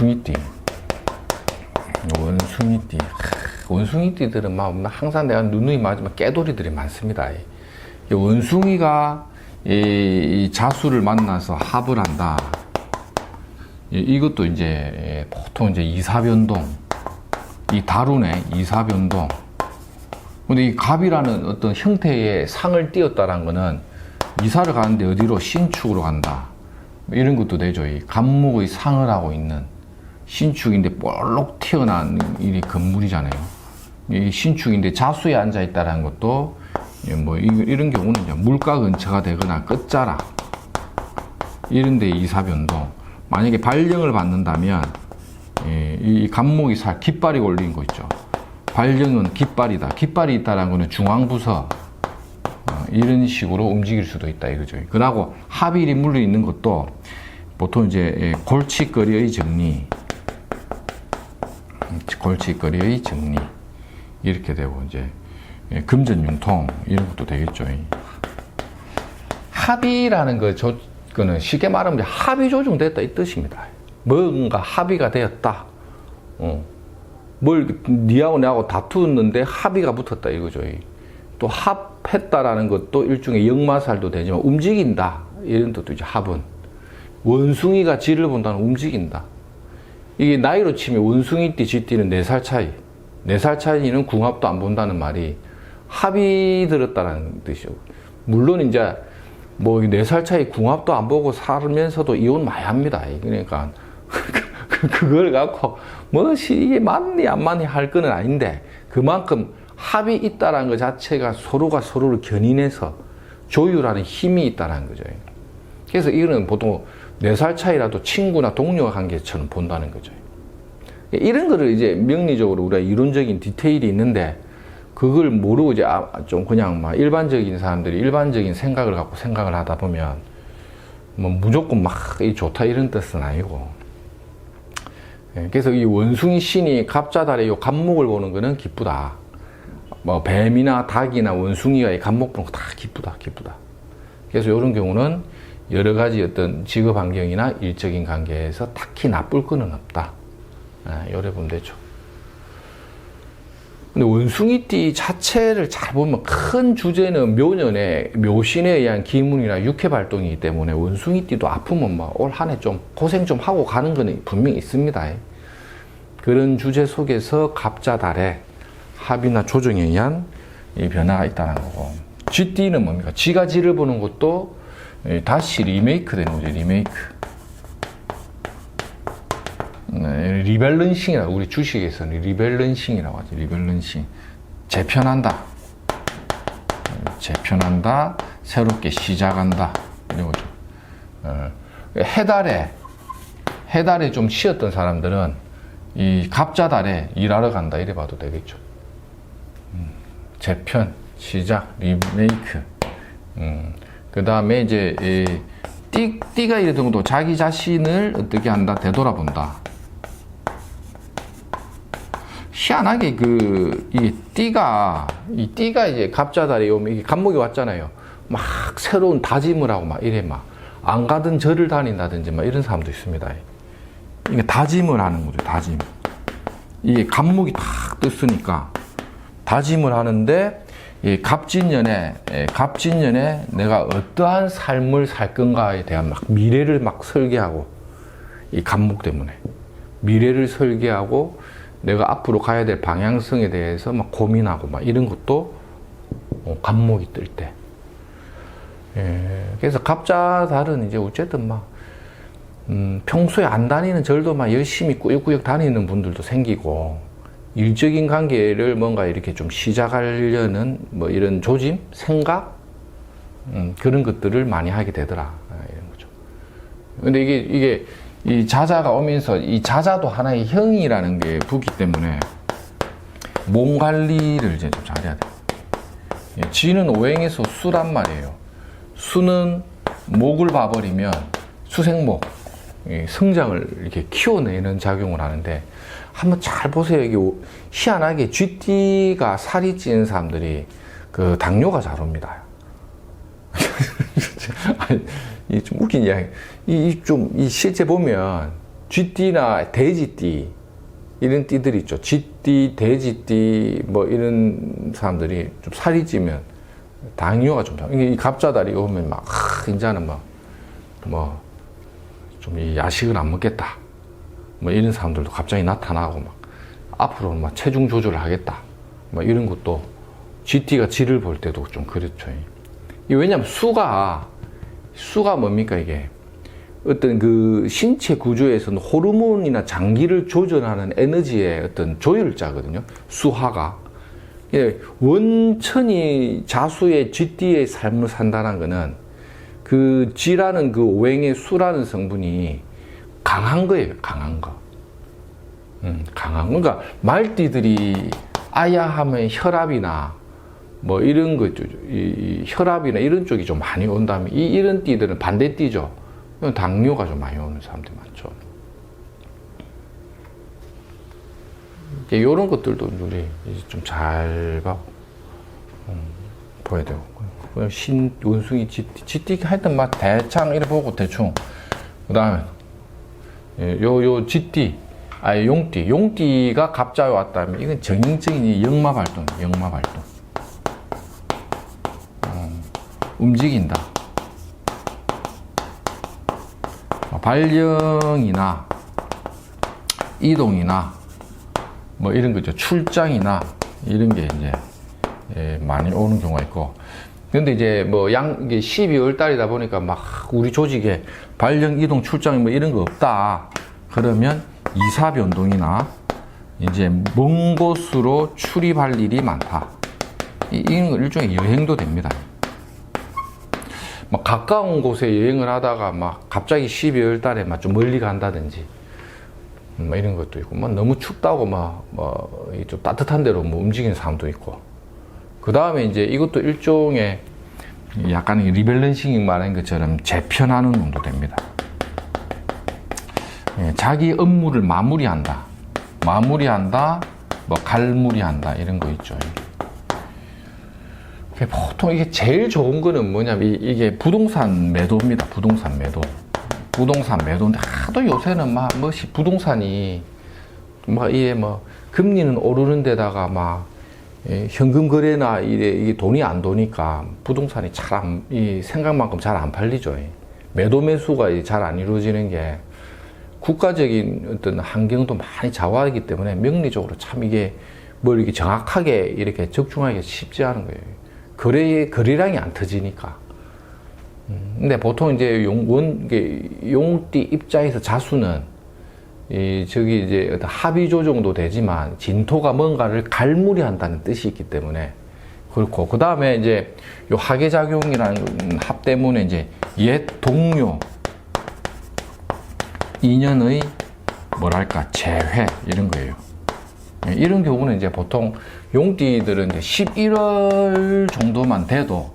원숭이띠. 원숭이띠. 원숭이띠들은 막 항상 내가 누누이 말하지만 깨돌이들이 많습니다. 이 원숭이가 이 자수를 만나서 합을 한다. 이것도 이제 보통 이제 이사변동. 이 다루네, 이사변동. 근데 이 갑이라는 어떤 형태의 상을 띄었다는 거는 이사를 가는데 어디로? 신축으로 간다. 이런 것도 되죠. 이 갑목의 상을 하고 있는 신축인데 볼록 튀어나온 이 건물이잖아요. 이 신축인데 자수에 앉아 있다는 것도 뭐 이런 경우는 이제 물가 근처가 되거나 끝자락 이런 데 이사변동. 만약에 발령을 받는다면 이 갑목이 깃발이 걸린 거 있죠. 발령은 깃발이다. 깃발이 있다는 거는 중앙부서 이런 식으로 움직일 수도 있다 이거죠. 그러고 합일이 물려 있는 것도 보통 이제 골칫거리의 정리, 골칫거리의 정리 이렇게 되고 이제 금전융통 이런 것도 되겠죠. 합의라는 거는 쉽게 말하면 합의 조정됐다 이 뜻입니다. 뭔가 합의가 되었다. 뭘 니하고 나하고 다투었는데 합의가 붙었다 이거죠. 또 합했다라는 것도 일종의 역마살도 되지만 움직인다 이런 뜻도 이제 합은. 원숭이가 쥐를 본다는 움직인다. 이게 나이로 치면 원숭이띠 쥐띠는 4살 차이. 4살 차이는 궁합도 안 본다는 말이 합이 들었다는 뜻이죠. 물론 이제 뭐 4살 차이 궁합도 안 보고 살면서도 이혼 많이 합니다. 그러니까 그걸 갖고 뭐시 이게 맞니 안 맞니 할 거는 아닌데 그만큼 합이 있다라는 것 자체가 서로가 서로를 견인해서 조율하는 힘이 있다는 거죠. 그래서 이거는 보통 4살 차이라도 친구나 동료 관계처럼 본다는 거죠. 이런 거를 이제 명리적으로 우리가 이론적인 디테일이 있는데 그걸 모르고 이제 좀 그냥 막 일반적인 사람들이 일반적인 생각을 갖고 생각을 하다 보면 뭐 무조건 막 좋다 이런 뜻은 아니고. 그래서 이 원숭이 신이 갑자달의 이 갑목을 보는 거는 기쁘다. 뭐 뱀이나 닭이나 원숭이가 이 갑목 보는 거 다 기쁘다. 그래서 이런 경우는 여러 가지 어떤 직업 환경이나 일적인 관계에서 딱히 나쁠 거는 없다. 요래 보면 되죠. 근데 원숭이띠 자체를 잘 보면 큰 주제는 묘년에 묘신에 의한 기문이나 육해 발동이기 때문에 원숭이띠도 아프면 막 올 한 해 좀 고생 좀 하고 가는 거는 분명히 있습니다. 그런 주제 속에서 갑자달에 합이나 조정에 의한 이 변화가 있다는 거고. 쥐띠는 뭡니까? 쥐가 쥐를 보는 것도 다시 리메이크 되는 거죠. 리메이크. 리밸런싱이라고 우리 주식에서는 리밸런싱이라고 하죠. 리밸런싱. 재편한다. 재편한다. 새롭게 시작한다. 이런 거죠. 해달에 좀 쉬었던 사람들은 이 갑자달에 일하러 간다 이래 봐도 되겠죠. 재편, 시작, 리메이크. 그 다음에 이제 띠가 이래 정도 자기 자신을 어떻게 한다? 되돌아본다. 희한하게 이 띠가 이제 갑자달에 오면 이게 갑목이 왔잖아요. 막 새로운 다짐을 하고 막 이래 막 안 가던 절을 다닌다든지 막 이런 사람도 있습니다. 이게 다짐을 하는 거죠. 다짐. 이게 갑목이 탁 떴으니까 다짐을 하는데 이 갑진년에 내가 어떠한 삶을 살 건가에 대한 막 미래를 막 설계하고 이 갑목 때문에 미래를 설계하고 내가 앞으로 가야 될 방향성에 대해서 막 고민하고 막 이런 것도 갑목이 뜰 때. 그래서 갑자달은 이제 어쨌든 막 평소에 안 다니는 절도 막 열심히 꾸역꾸역 다니는 분들도 생기고 일적인 관계를 뭔가 이렇게 좀 시작하려는 뭐 이런 조짐, 생각 그런 것들을 많이 하게 되더라 이런 거죠. 근데 이게 이 자자가 오면서 이 자자도 하나의 형이라는 게 붙기 때문에 몸 관리를 이제 좀 잘해야 돼. 쥐는 오행에서 수란 말이에요. 수는 목을 봐버리면 수생목, 성장을 이렇게 키워내는 작용을 하는데 한번 잘 보세요. 이게 희한하게 쥐띠가 살이 찌는 사람들이 그 당뇨가 잘 옵니다. 이 좀 웃긴 이야기. 이 실제 보면 쥐띠나 돼지띠 이런 띠들이 있죠. 쥐띠, 돼지띠 뭐 이런 사람들이 좀 살이 찌면 당뇨가 좀 이 갑자다리 오면 막 이제는 뭐 좀 이 야식을 안 먹겠다 뭐 이런 사람들도 갑자기 나타나고 막 앞으로는 막 체중 조절을 하겠다 뭐 이런 것도 쥐띠가 쥐를 볼 때도 좀 그렇죠. 이 왜냐면 수가 뭡니까 이게 어떤 그 신체 구조에서는 호르몬이나 장기를 조절하는 에너지의 어떤 조율자거든요. 수화가. 원천이 자수의 쥐띠의 삶을 산다는 거는 그 쥐라는 그 오행의 수라는 성분이 강한 거예요. 강한 거. 강한 거. 그러니까 말띠들이 아야 하면 혈압이나 뭐 이런 거, 이 혈압이나 이런 쪽이 좀 많이 온다면 이런 띠들은 반대띠죠. 당뇨가 좀 많이 오는 사람들이 많죠. 이런 것들도 우리 좀 잘 봐야 되고. 신, 원숭이, 쥐띠 하여튼 막 대창 이래 보고 대충. 그 다음에, 요 쥐띠, 용띠가 갑자에 왔다면 이건 정형적인 역마 발동이에요. 역마 발동. 움직인다. 발령이나 이동이나 뭐 이런 거죠. 출장이나 이런 게 이제 많이 오는 경우가 있고. 근데 이제 뭐 이게 12월 달이다 보니까 막 우리 조직에 발령, 이동, 출장 뭐 이런 거 없다. 그러면 이사 변동이나 이제 먼 곳으로 출입할 일이 많다. 이런 거 일종의 여행도 됩니다. 막 가까운 곳에 여행을 하다가 막 갑자기 12월 달에 막 좀 멀리 간다든지 뭐 이런 것도 있고, 뭐 너무 춥다고 좀 따뜻한 데로 뭐 움직이는 사람도 있고. 그 다음에 이제 이것도 일종의 약간 리밸런싱 말한 것처럼 재편하는 놈도 됩니다. 자기 업무를 마무리한다, 뭐 갈무리한다 이런 거 있죠. 보통 이게 제일 좋은 거는 뭐냐면 이게 부동산 매도입니다. 부동산 매도인데 하도 요새는 부동산이 이게 금리는 오르는 데다가 현금 거래나 이게 돈이 안 도니까 부동산이 생각만큼 잘 안 팔리죠. 매도 매수가 잘 안 이루어지는 게 국가적인 어떤 환경도 많이 좌우하기 때문에 명리적으로 참 이게 이렇게 정확하게 이렇게 적중하기가 쉽지 않은 거예요. 거래량이 안 터지니까. 근데 보통 이제 용띠 입장에서 자수는 이제 어떤 합의 조정도 되지만 진토가 뭔가를 갈무리한다는 뜻이 있기 때문에 그렇고, 그 다음에 이제 요 하계작용이라는 합 때문에 이제 옛 동료, 인연의 재회 이런 거예요. 이런 경우는 이제 보통 용띠들은 이제 11월 정도만 돼도